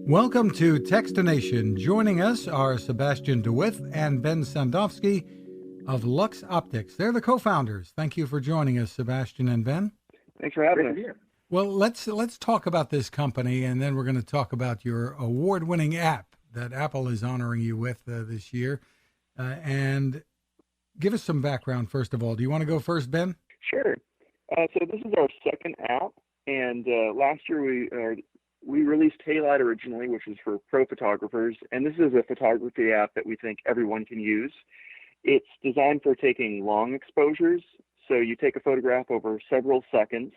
Welcome to Techstination. Joining us are Sebastiaan de With and Ben Sandofsky of Lux Optics. They're the co-founders. Thank you for joining us, Sebastiaan and Ben. Thanks for having us here. Well, let's talk about this company, and then we're going to talk about your award-winning app that Apple is honoring you with this year. And give us some background, first of all. Do you want to go first, Ben? Sure. So this is our second app, and last year we released Halide originally, which is for pro photographers, and this is a photography app that we think everyone can use. It's designed for taking long exposures, so you take a photograph over several seconds,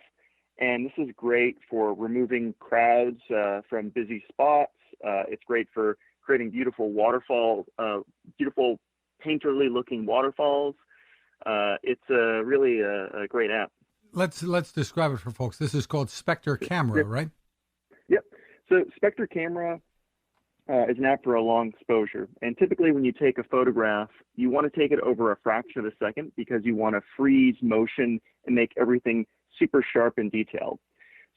and this is great for removing crowds from busy spots. It's great for creating beautiful waterfall, beautiful painterly-looking waterfalls. It's really a great app. Let's describe it for folks. This is called Spectre Camera, right? Yep. So Spectre Camera is an app for a long exposure. And typically when you take a photograph, you want to take it over a fraction of a second because you want to freeze motion and make everything super sharp and detailed.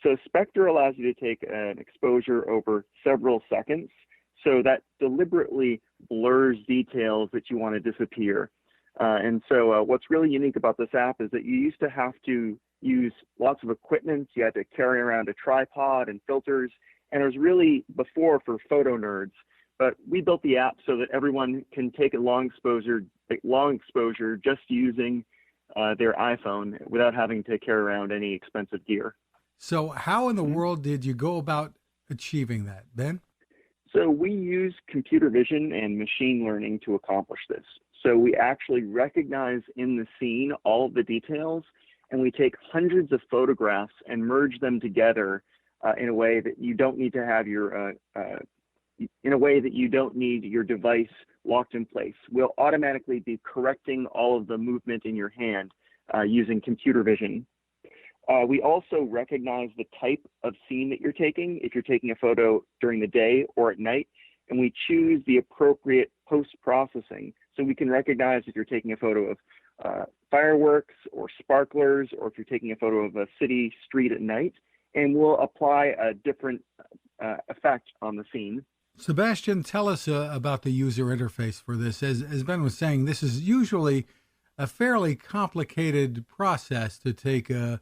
So Spectre allows you to take an exposure over several seconds. So that deliberately blurs details that you want to disappear. And so what's really unique about this app is that you used to have to use lots of equipment. You had to carry around a tripod and filters. And it was really before for photo nerds. But we built the app so that everyone can take a long exposure just using their iPhone without having to carry around any expensive gear. So how in the world did you go about achieving that, Ben? So we use computer vision and machine learning to accomplish this. So we actually recognize in the scene all of the details, and we take hundreds of photographs and merge them together in a way that you don't need to have your device locked in place. We'll automatically be correcting all of the movement in your hand using computer vision. We also recognize the type of scene that you're taking, if you're taking a photo during the day or at night, and we choose the appropriate post-processing. So we can recognize if you're taking a photo of fireworks or sparklers, or if you're taking a photo of a city street at night, and we'll apply a different effect on the scene. Sebastiaan, tell us about the user interface for this. As Ben was saying, this is usually a fairly complicated process to take a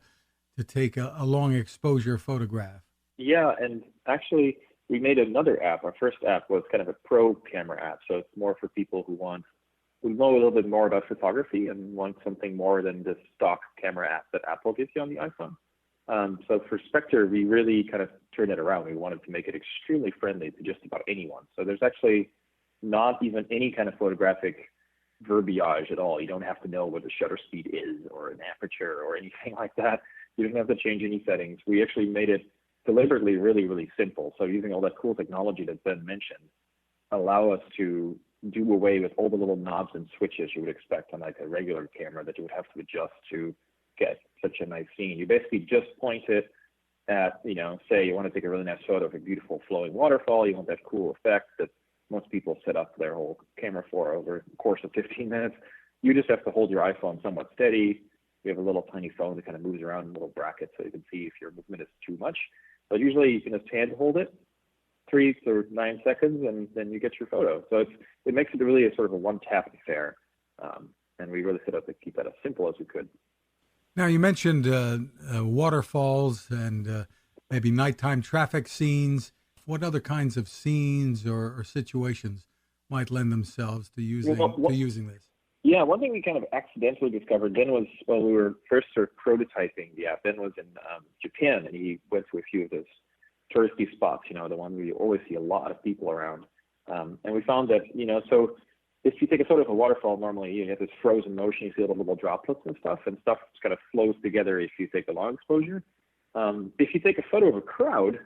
long exposure photograph. Yeah, and actually we made another app. Our first app was kind of a pro camera app, so it's more for people who know a little bit more about photography and want something more than the stock camera app that Apple gives you on the iPhone. So for Spectre, we really kind of turned it around. We wanted to make it extremely friendly to just about anyone. So there's actually not even any kind of photographic verbiage at all. You don't have to know what the shutter speed is or an aperture or anything like that. You don't have to change any settings. We actually made it deliberately really, really simple. So using all that cool technology that Ben mentioned, allow us to do away with all the little knobs and switches you would expect on like a regular camera that you would have to adjust to get such a nice scene. You basically just point it at, say you want to take a really nice photo of a beautiful flowing waterfall. You want that cool effect that most people set up their whole camera for over the course of 15 minutes. You just have to hold your iPhone somewhat steady. We have a little tiny phone that kind of moves around in little brackets so you can see if your movement is too much. But usually you can just hand hold it 3 or 9 seconds and then you get your photo. So it makes it really a sort of a one-tap affair. And we really set out to keep that as simple as we could. Now, you mentioned waterfalls and maybe nighttime traffic scenes. What other kinds of scenes or situations might lend themselves to using this? Yeah, one thing we kind of accidentally discovered, Ben was, while we were first sort of prototyping the app, Ben was in Japan, and he went to a few of those touristy spots, the one where you always see a lot of people around. And we found that, so if you take a photo of a waterfall, normally you have this frozen motion, you see little droplets and stuff kind of flows together if you take a long exposure. If you take a photo of a crowd,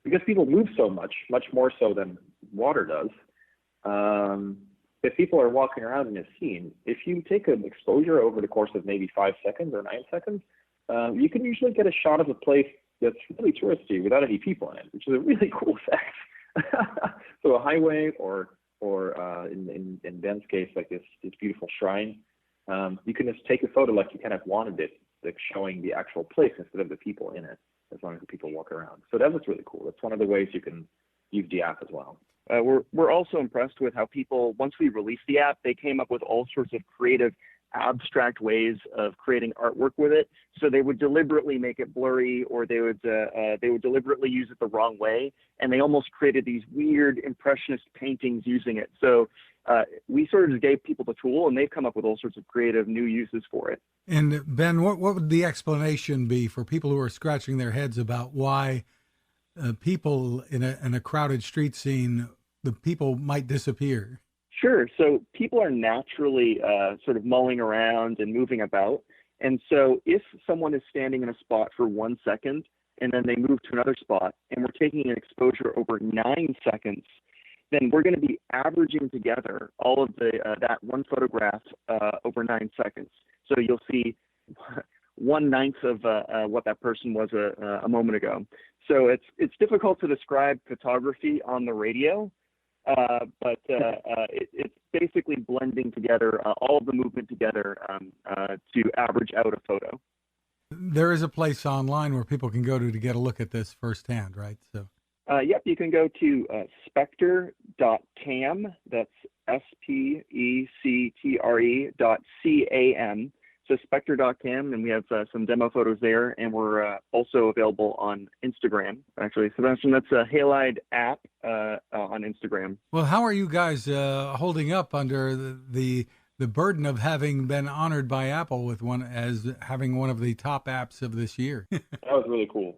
because people move so much more so than water does, if people are walking around in a scene, if you take an exposure over the course of maybe 5 seconds or 9 seconds, you can usually get a shot of a place that's really touristy without any people in it, which is a really cool effect. So a highway or in Ben's case, like this beautiful shrine, you can just take a photo like you kind of wanted it, like showing the actual place instead of the people in it. as long as the people walk around. So that was really cool. That's one of the ways you can use the app as well. We're also impressed with how people, once we released the app, they came up with all sorts of creative, abstract ways of creating artwork with it. So they would deliberately make it blurry, or they would deliberately use it the wrong way, and they almost created these weird impressionist paintings using it. So we sort of just gave people the tool, and they've come up with all sorts of creative new uses for it. And Ben, what would the explanation be for people who are scratching their heads about why people in a crowded street scene, the people might disappear? Sure. So people are naturally sort of mulling around and moving about. And so if someone is standing in a spot for 1 second and then they move to another spot, and we're taking an exposure over 9 seconds, then we're going to be averaging together all of that one photograph over 9 seconds. So you'll see 1/9 of what that person was a moment ago. So it's difficult to describe photography on the radio, but it's basically blending together all of the movement together to average out a photo. There is a place online where people can go to get a look at this firsthand, right? So. Yep, you can go to spectre.cam. That's spectre.cam. So spectre.cam, and we have some demo photos there, and we're also available on Instagram. Actually, Sebastiaan, that's a Halide app on Instagram. Well, how are you guys holding up under the burden of having been honored by Apple with having one of the top apps of this year? That was really cool.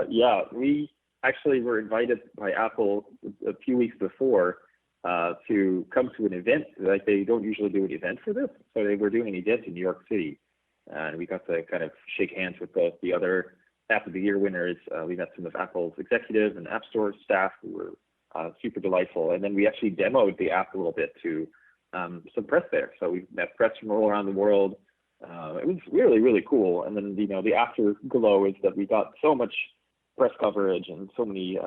Yeah, we actually were invited by Apple a few weeks before to come to an event. Like, they don't usually do an event for this, so they were doing an event in New York City, and we got to kind of shake hands with the other App of the Year winners. We met some of Apple's executives and App Store staff who were super delightful, and then we actually demoed the app a little bit to some press there. So we met press from all around the world. It was really, really cool. And then, the afterglow is that we got so much press coverage and so many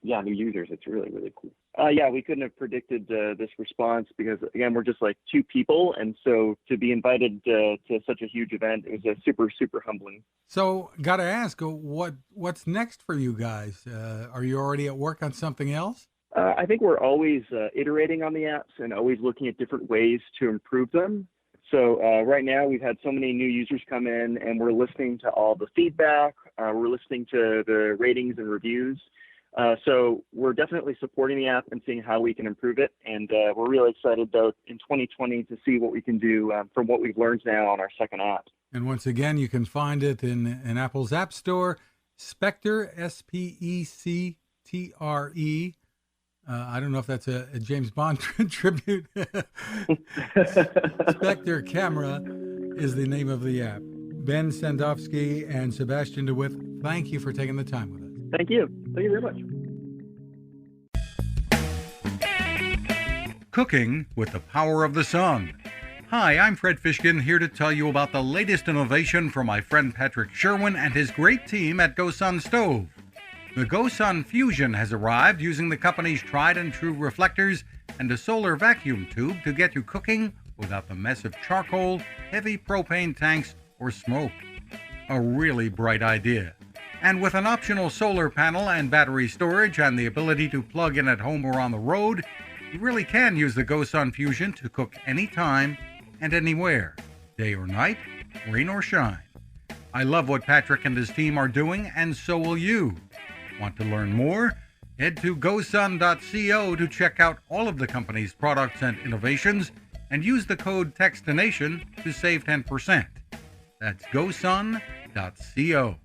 new users. It's really, really cool. Yeah, we couldn't have predicted this response because, again, we're just like two people. And so to be invited to such a huge event, it was super, super humbling. So got to ask, what's next for you guys? Are you already at work on something else? I think we're always iterating on the apps and always looking at different ways to improve them. So right now we've had so many new users come in, and we're listening to all the feedback. We're listening to the ratings and reviews. So we're definitely supporting the app and seeing how we can improve it. And we're really excited, though, in 2020 to see what we can do from what we've learned now on our second app. And once again, you can find it in Apple's App Store, Spectre, Spectre. I don't know if that's a James Bond tribute. Spectre Camera is the name of the app. Ben Sandofsky and Sebastiaan DeWitt, thank you for taking the time with us. Thank you. Thank you very much. Cooking with the power of the sun. Hi, I'm Fred Fishkin, here to tell you about the latest innovation from my friend Patrick Sherwin and his great team at GoSun Stove. The GoSun Fusion has arrived using the company's tried and true reflectors and a solar vacuum tube to get you cooking without the mess of charcoal, heavy propane tanks, or smoke. A really bright idea. And with an optional solar panel and battery storage and the ability to plug in at home or on the road, you really can use the GoSun Fusion to cook anytime and anywhere, day or night, rain or shine. I love what Patrick and his team are doing, and so will you. Want to learn more? Head to gosun.co to check out all of the company's products and innovations, and use the code Techstination to save 10%. That's gosun.co.